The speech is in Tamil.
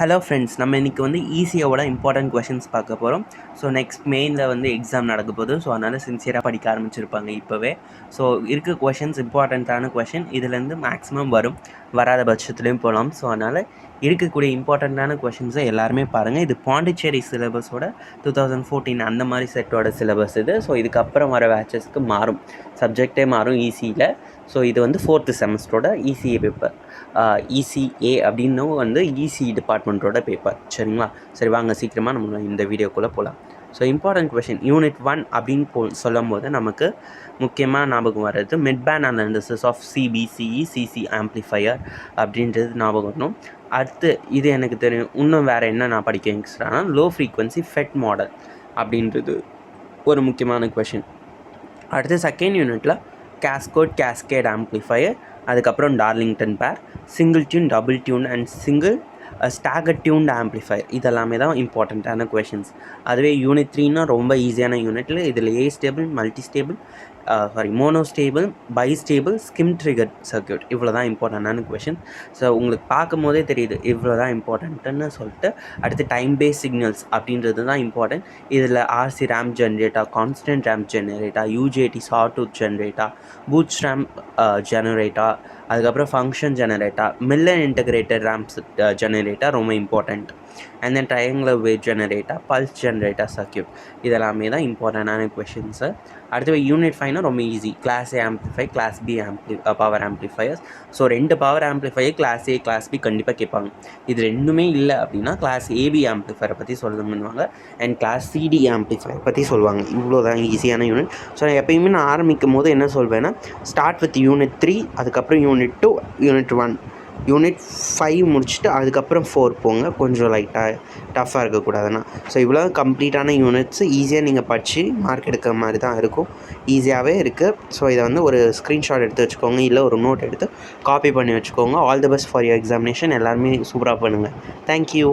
ஹலோ ஃப்ரெண்ட்ஸ், நம்ம இன்றைக்கி வந்து ஈஸியோட இம்பார்ட்டன்ட் கொஷின்ஸ் பார்க்க போகிறோம். ஸோ நெக்ஸ்ட் மெயினில் வந்து எக்ஸாம் நடக்க போகுது. ஸோ அதனால் சின்சியராக படிக்க ஆரம்பிச்சிருப்பாங்க இப்போவே. ஸோ இருக்க கொஷின்ஸ் இம்பார்ட்டண்ட்டான கொஷின் இதுலேருந்து மேக்ஸிமம் வரும், வராத பட்சத்துலேயும் போகலாம். ஸோ அதனால் இருக்கக்கூடிய இம்பார்ட்டண்ட்டான கொஷின்ஸை எல்லாருமே பாருங்கள். இது பாண்டிச்சேரி சிலபஸோட 2014 அந்த மாதிரி செட்டோட சிலபஸ் இது. ஸோ இதுக்கப்புறம் வர பேட்சஸ்க்கு மாறும், சப்ஜெக்டே மாறும் ஈஸியில். ஸோ இது வந்து 4th செமஸ்டரோட இசிஏ பேப்பர். இசிஏ அப்படின்னும் வந்து இசி டிபார்ட்மெண்ட்டோட பேப்பர். சரிங்களா? சரி, வாங்க சீக்கிரமாக நம்ம இந்த வீடியோக்குள்ளே போகலாம். ஸோ இம்பார்ட்டன்ட் கொஷின் யூனிட் 1 அப்படின்னு சொல்லும் போது நமக்கு முக்கியமாக ஞாபகம் வர்றது mid band analysis of CBCE CC amplifier அப்படின்றது ஞாபகம் வரணும். அடுத்து இது எனக்கு தெரியும், இன்னும் வேறு என்ன நான் படிக்க எக்ஸ்ட்ரானா லோ ஃப்ரீக்வன்சி ஃபெட் மாடல் அப்படின்றது ஒரு முக்கியமான கொஷின். அடுத்து செகண்ட் யூனிட்டில் கேஸ்கேட் ஆம்ப்ளிஃபையர், அதுக்கப்புறம் Darlington pair, single tune, double tune and single stagger tuned amplifier. இதெல்லாமே தான் இம்பார்ட்டண்ட்டான கொஷின்ஸ். அதுவே யூனிட் 3னா ரொம்ப ஈஸியான யூனிட்டில் இதில் astable, multi stable, mono stable, bi stable, Schmitt trigger circuit, இவ்வளோ தான் இம்பார்ட்டண்ட்டான கொஷின். ஸோ உங்களுக்கு பார்க்கும் போதே தெரியுது இவ்வளோ தான் இம்பார்ட்டண்ட்டுன்னு சொல்லிட்டு. அடுத்து டைம் பேஸ் சிக்னல்ஸ் அப்படின்றது தான் இம்பார்ட்டன்ட். இதில் RC ramp generator, constant ramp generator, UJT sawtooth generator, boot ramp generator, அதுக்கப்புறம் function generator, Miller integrated ramps generator ரொம்ப important. And then triangular wave generator, pulse generator circuit, இதெல்லாமே தான் இம்பார்ட்டண்டான கொஷின்ஸு. அடுத்து யூனிட் 5னா ரொம்ப easy. Class A amplify, class B power amplifiers. So 2 power amplifier class A class B கண்டிப்பாக கேட்பாங்க. இது ரெண்டுமே இல்லை அப்படின்னா கிளாஸ் ஏபி ஆம்ப்ளிஃபையரை பற்றி சொல்லணும்னுவாங்க, அண்ட் கிளாஸ் சிடி ஆம்ப்ளிஃபையர் பற்றி சொல்லுவாங்க. இவ்வளோ தான் ஈஸியான யூனிட். ஸோ எப்பயுமே நான் ஆரம்பிக்கும் போது என்ன சொல்வேன்னா, ஸ்டார்ட் வித் யூனிட் 3, அதுக்கப்புறம் யூனிட் 2, யூனிட் 1, யூனிட் 5 முடிச்சுட்டு அதுக்கப்புறம் 4 போங்க, கொஞ்சம் லைட்டாக டஃப்பாக இருக்கக்கூடாதுன்னா. ஸோ இவ்வளோ கம்ப்ளீட்டான யூனிட்ஸு ஈஸியாக நீங்கள் படித்து மார்க் எடுக்கிற மாதிரி தான் இருக்கும். ஈஸியாகவே இருக்குது. ஸோ இதை வந்து ஒரு ஸ்க்ரீன்ஷாட் எடுத்து வச்சுக்கோங்க, இல்லை ஒரு நோட் எடுத்து காப்பி பண்ணி வச்சுக்கோங்க. All the best for your examination. எல்லாருமே சூப்பராக பண்ணுங்கள். தேங்க்யூ.